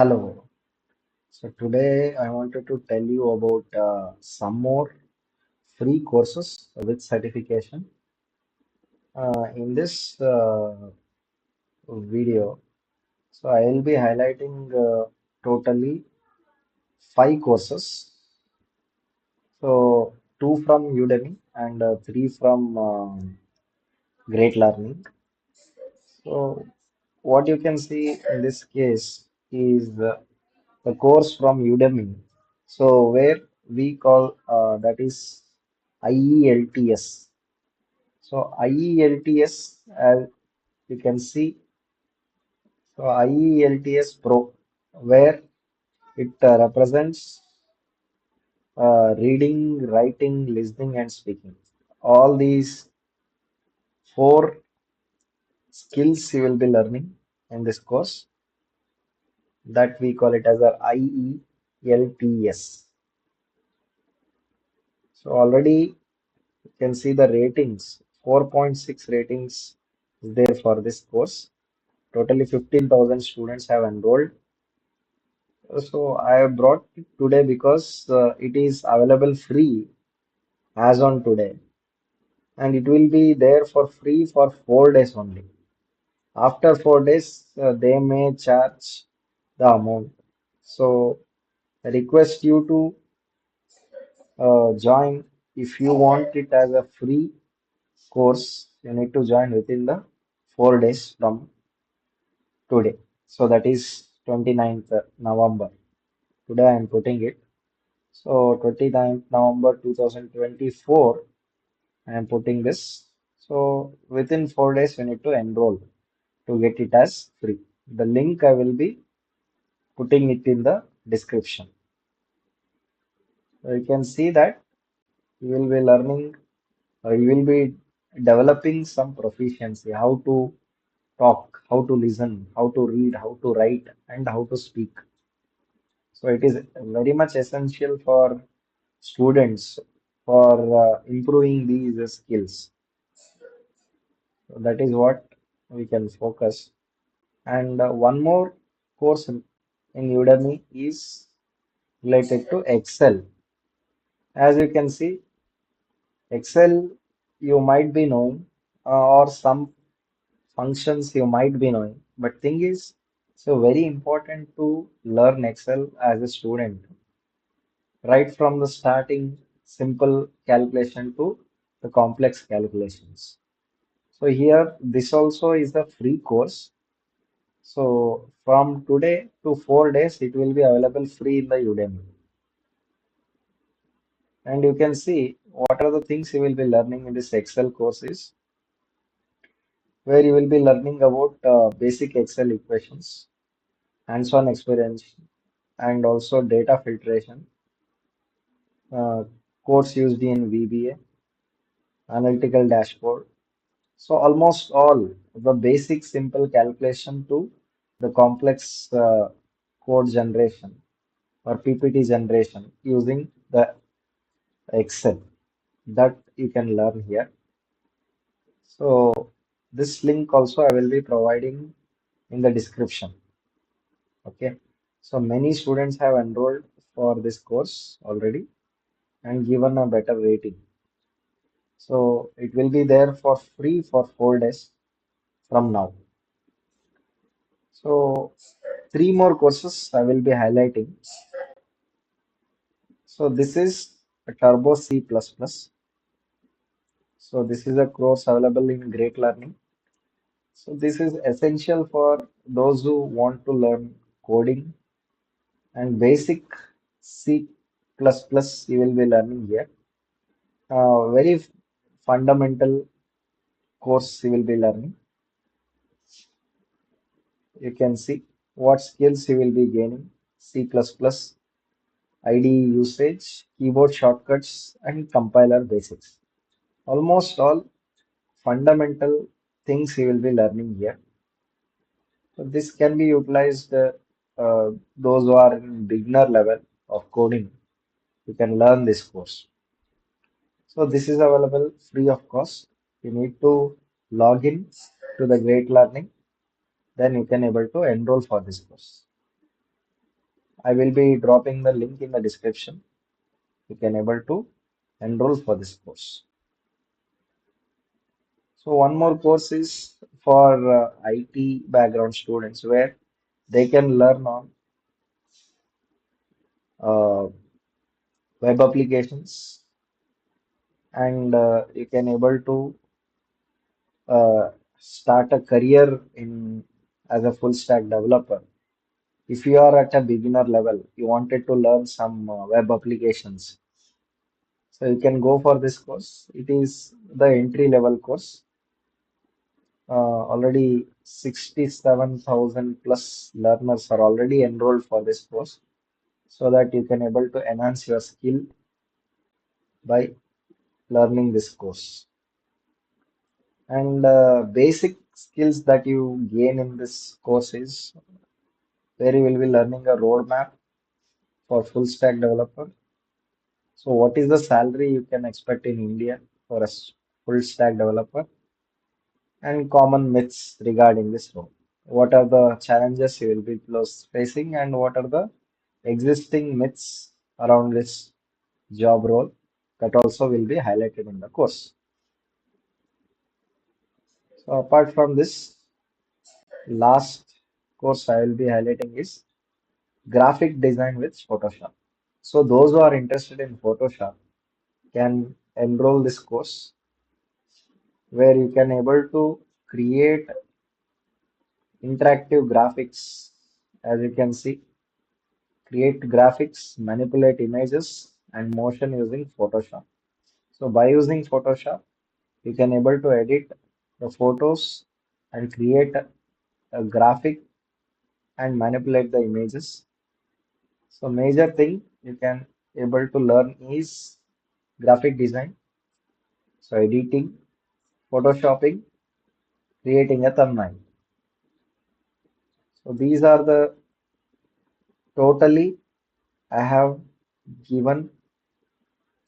Hello. So today I wanted to tell you about some more free courses with certification. In this video, so I will be highlighting totally five courses. So two from Udemy and three from Great Learning. So what you can see in this case is the course from Udemy. So where we call that is IELTS. So IELTS, as you can see, so IELTS Pro, where it represents reading, writing, listening, and speaking. All these four skills you will be learning in this course that we call it as a IELTS. So already you can see the ratings, 4.6 ratings is there for this course. Totally 15,000 students have enrolled. So I have brought it today because it is available free as on today, and it will be there for free for 4 days only. After 4 days, they may charge the amount. So I request you to join if you want it as a free course. You need to join within the 4 days from today. So that is 29th November. Today I am putting it. So 29th November 2024, I am putting this. So within 4 days, you need to enroll to get it as free. The link I will be putting it in the description. So you can see that you will be learning, you will be developing some proficiency, how to talk, how to listen, how to read, how to write, and how to speak. So it is very much essential for students for improving these skills. So that is what we can focus. And one more course in Udemy is related to Excel. As you can see, Excel you might be knowing, or some functions you might be knowing. But thing is, so very important to learn Excel as a student, right from the starting simple calculation to the complex calculations. So here, this also is a free course. So from today to 4 days, it will be available free in the Udemy. And you can see what are the things you will be learning in this Excel courses, where you will be learning about basic Excel equations, hands-on experience, and also data filtration, uh, codes used in VBA, analytical dashboard. So almost all the basic simple calculation to the complex code generation or PPT generation using the Excel that you can learn here. So this link also I will be providing in the description. Okay. So many students have enrolled for this course already and given a better rating. So it will be there for free for 4 days from now. So three more courses I will be highlighting. So this is a Turbo C++. So this is a course available in Great Learning. So this is essential for those who want to learn coding and basic C++ you will be learning here. Very fundamental course you will be learning. You can see what skills you will be gaining. C++, IDE usage, keyboard shortcuts, and compiler basics. Almost all fundamental things you will be learning here. So this can be utilized those who are in beginner level of coding. You can learn this course. So this is available free of cost. You need to log in to the Great Learning, then you can able to enroll for this course. I will be dropping the link in the description. You can able to enroll for this course. So one more course is for IT background students where they can learn on uh, web applications, and you can able to uh, start a career in as a full stack developer. If you are at a beginner level, you wanted to learn some web applications, so you can go for this course. It is the entry level course. Already 67,000 plus learners are already enrolled for this course, so that you can able to enhance your skill by learning this course. And basic skills that you gain in this course is where you will be learning a roadmap for full stack developer. So what is the salary you can expect in India for a full stack developer, and common myths regarding this role? What are the challenges you will be close facing, and what are the existing myths around this job role that also will be highlighted in the course. So apart from this, last course I will be highlighting is graphic design with Photoshop. So those who are interested in Photoshop can enroll this course where you can able to create interactive graphics. As you can see, create graphics, manipulate images and motion using Photoshop. So by using Photoshop, you can able to edit the photos and create a graphic and manipulate the images. So major thing you can able to learn is graphic design, so editing, photoshopping, creating a thumbnail. So these are the totally I have given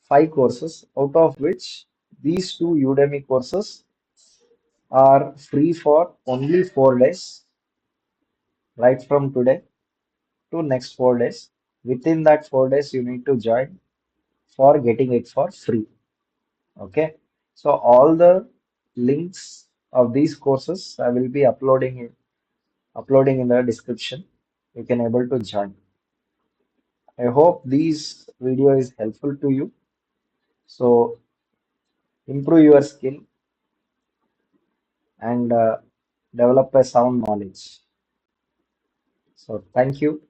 5 courses, out of which these two Udemy courses are free for only 4 days, right from today to next 4 days. Within that 4 days, you need to join for getting it for free. Okay. So all the links of these courses I will be uploading in the description. You can able to join. I hope this video is helpful to you. So improve your skill and develop a sound knowledge. So thank you.